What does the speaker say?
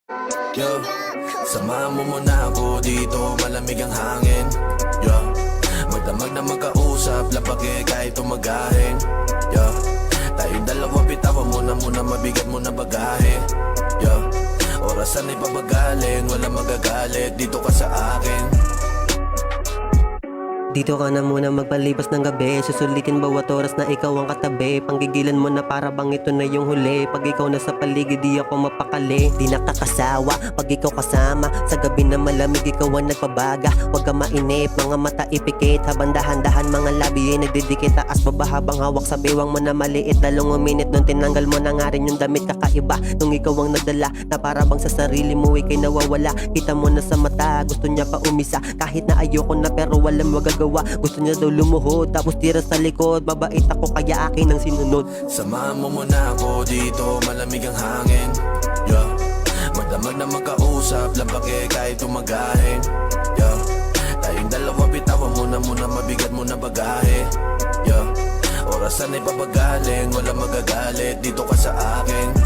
Yo, samahan mo muna ako dito, malamig ang hangin. Yo, magdamag na magkausap, lapag kahit tumagahin. Yo, tayong dalawa bitawan muna mabigat mo na bagahe. Yo, orasan ay pabagalin, walang magagalit, dito ka sa akin. Dito ka na muna magpalipas ng gabi, susulitin bawat oras na ikaw ang katabi. Panggigilan mo na para bang ito na yung huli. Pag ikaw na sa paligid di ako mapakali. Di nakakasawa pag ikaw kasama, sa gabi na malamig ikaw ang nagpabaga. Huwag ka mainip, mga mata ipikit, habang dahan-dahan mga labi ay nagdidikit. Taas baba habang hawak sa biwang mo na maliit. 2 minute nung tinanggal mo na nga rin yung damit, kakaiba nung ikaw ang nadala, na para bang sa sarili mo ikay nawawala. Kita mo na sa mata, gusto niya pa umisa, kahit na ayoko na pero walang magagawa. Gusto niya daw lumuhod, tapos tira sa likod. Mabait ako kaya akin ang sinunod. Samahan mo muna ako dito, malamig ang hangin. Yo, magdamag na magkausap, lapag kahit tumagahin. Yo, tayong dalawa bitawan muna mabigat mo na bagahe. Yo, orasan ay pabagalin, walang magagalit, dito ka sa akin.